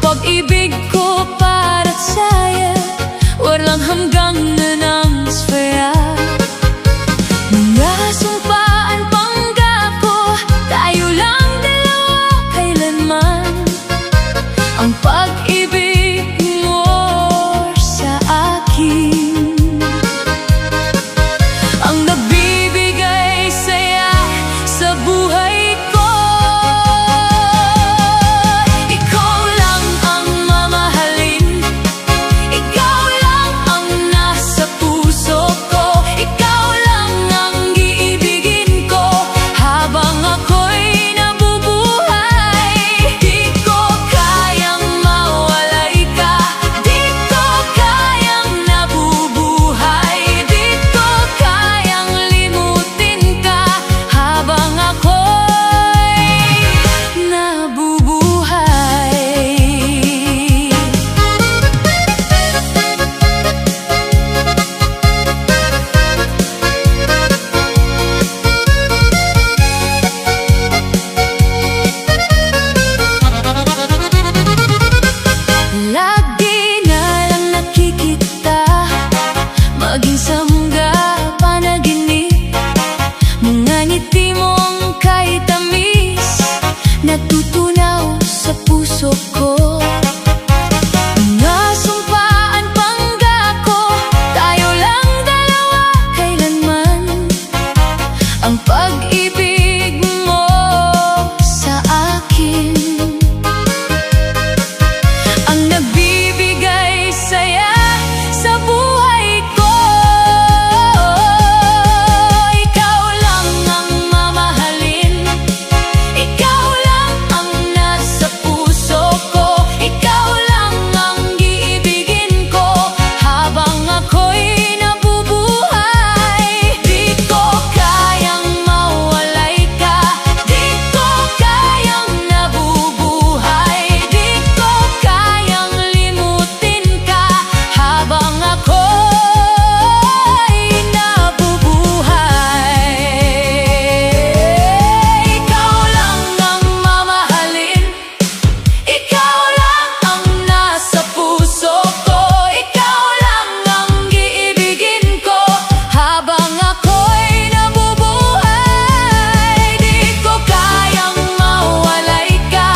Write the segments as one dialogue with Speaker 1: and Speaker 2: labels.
Speaker 1: pag-ibig ko para sa'yo, walang hangganan ang sfera. Mga sumpaan pangako, tayo lang dalawa kailanman. Ang pag-ibig mo sa akin, ang nagbibigay saya sa buhay ko. Ikaw lang ang mamahalin, ikaw lang ang nasa puso ko, ikaw lang ang iibigin ko habang ako'y nabubuhay. Di ko kayang mawalay ka, di ko kayang nabubuhay, di ko kayang limutin ka habang ako'y nabubuhay. Lagi na lang nakikita, maging sa mga panaginip, mga ngiti mong kahit tamis, natutunaw sa puso ko. Mga sumpaan pangako, tayo lang dalawa kailanman. Ang pag-ibig mo sa akin, ang nagbibigay saya sa buhay ko. Ikaw lang ang mamahalin, ikaw lang ang nasa puso ko, ikaw lang ang iibigin ko habang ako'y nabubuhay. Di ko kayang mawalay ka, di ko kayang nabubuhay, di ko kayang limutin ka habang ako'y nabubuhay. Ikaw lang ang mamahalin, ikaw lang ang nasa puso ko, ikaw lang ang iibigin ko habang ako'y nabubuhay. Di ko kayang mawalay ka,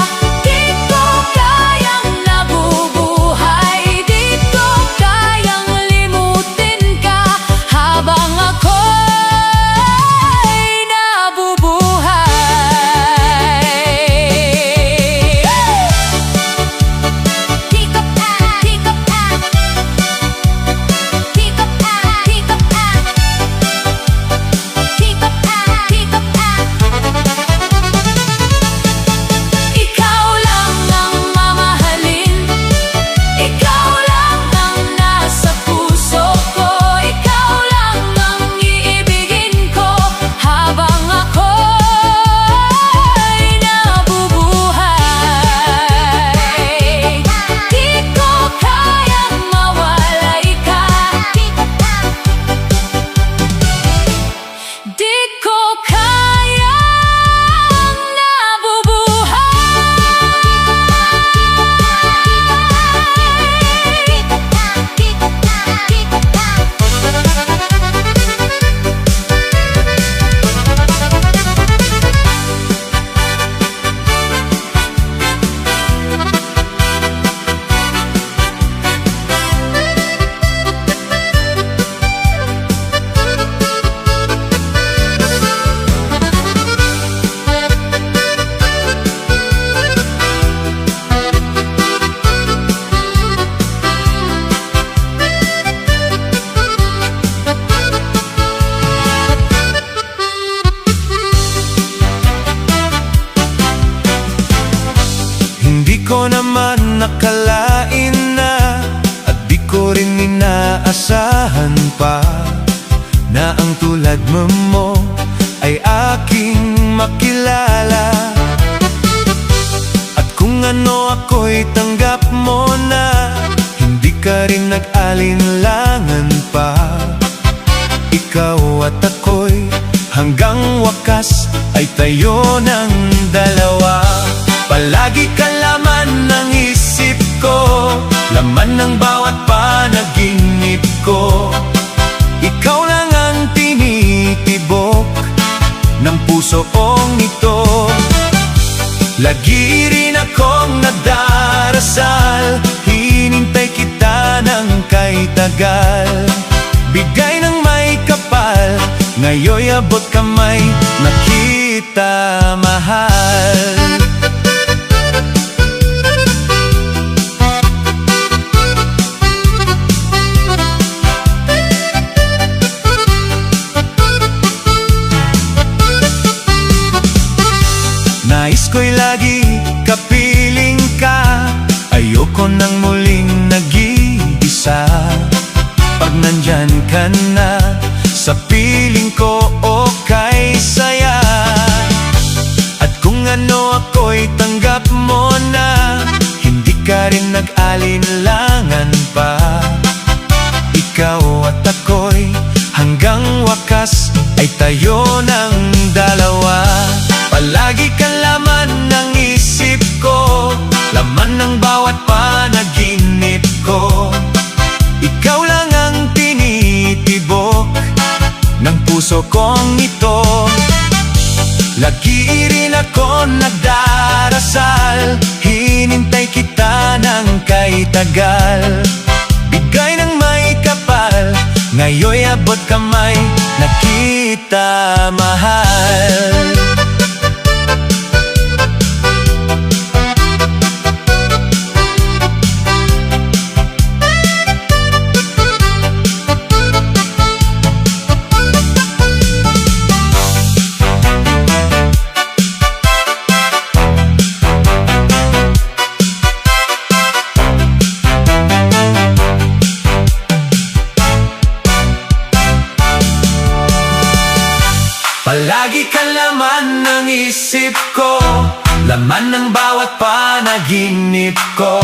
Speaker 1: di ko kayang nabubuhay, di ko kayang limutin ka habang ako'y nabubuhay. Ikaw lang ang mamahalin, ikaw lang ang nasa puso ko, ikaw lang ang iibigin ko habang ako'y nabubuhay. Di ko kayang mawalay ka, di ko kayang Hindi ko naman nakalain na, at di ko rin inaasahan pa, na ang tulad mo ay aking makilala. At kung ano ako'y tanggap mo na, hindi ka rin nag-alinlangan pa. Ikaw at ako'y hanggang wakas ay tayo ng dalawa. Palagi ka laman ng isip tagal. Bigay ng may kapal, ngayon abot kamay na kita mahal. Nais ko'y lagi kapiling ka, ayoko nang muling nag-iisa. Pag nandyan ka na sa piling ko, okay saya. At kung ano ako'y tanggap mo na, hindi ka rin nag-alinlangan pa. Ikaw at ako'y hanggang wakas ay tayo ng dalawa. Palagi kang laman ng isip ko, laman ng bawat panaginip ko. Ikaw lang ang tinitibok ng puso kong ito. Lagi rin ako nagdarasal, hinintay kita ng kay tagal. Bigay ng may kapal, ngayon abot kamay na kita mahal. Palagi ka laman ng isip ko, laman ng bawat panaginip ko.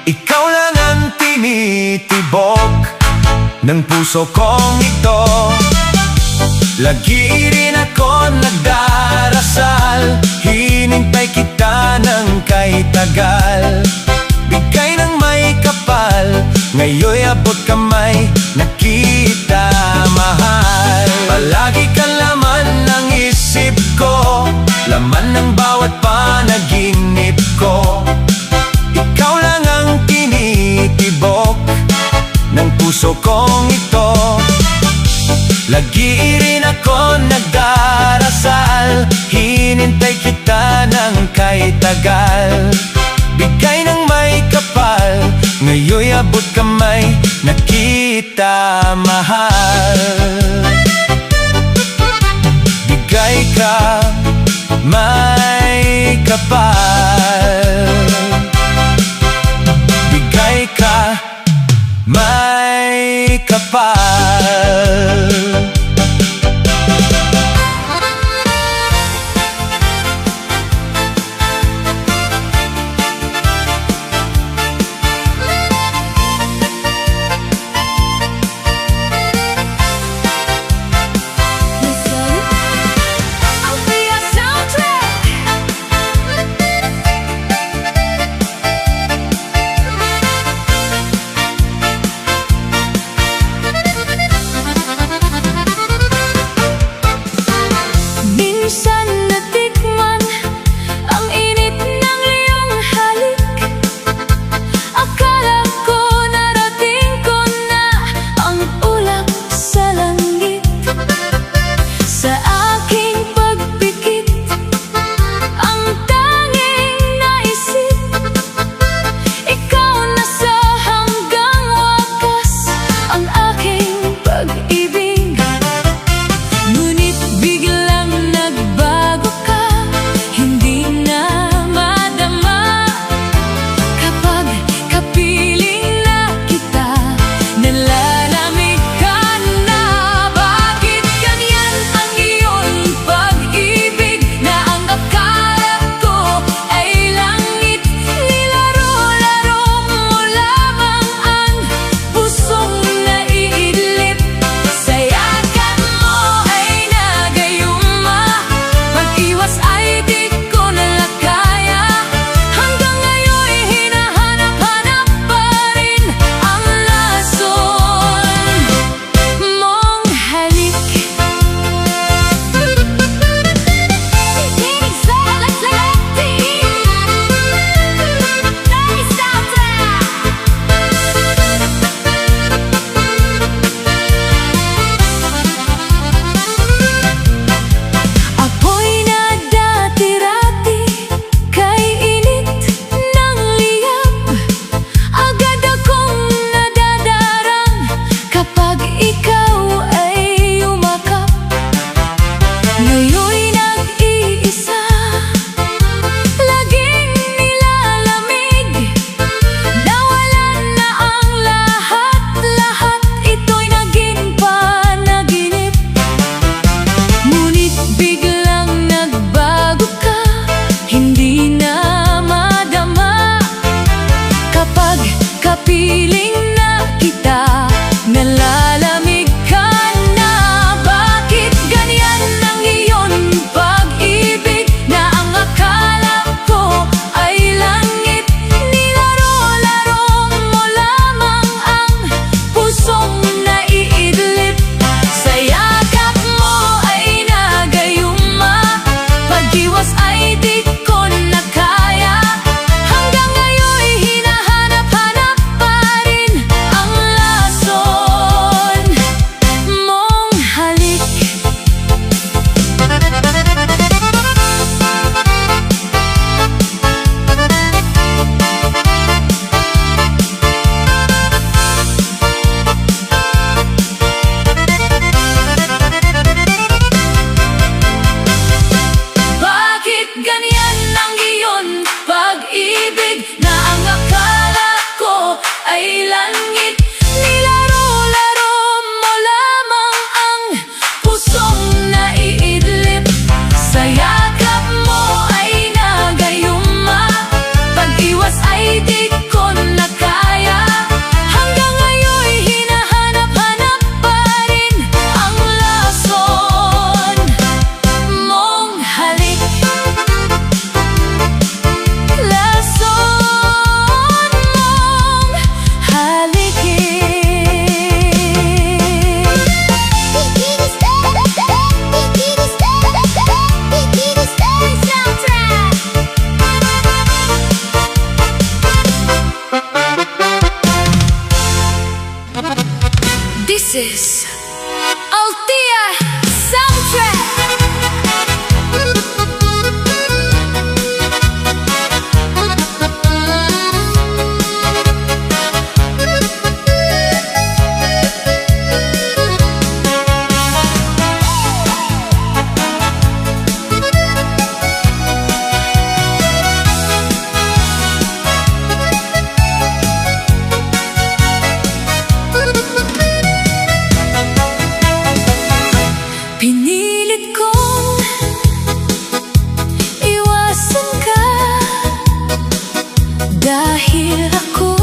Speaker 1: Ikaw lang ang tinitibok ng puso kong ito. Lagi rin ako nagdarasal, hinintay kita ng kay tagal. Bigay ng may kapal, ngayon abot kamay na kita mahal. Palagi ka laman ng isip ko, laman ng bawat panaginip ko. Ikaw lang ang tinitibok ng puso kong ito. Lagi rin ako nagdarasal, hinintay kita ng kay tagal. Bigay ng may kapal, ngayon abot kamay na kita mahal. Bigay ka may kapal, bigay ka may kapal.
Speaker 2: This is Althea Soundtrack. Pinilit kong iwasan ka dahil ako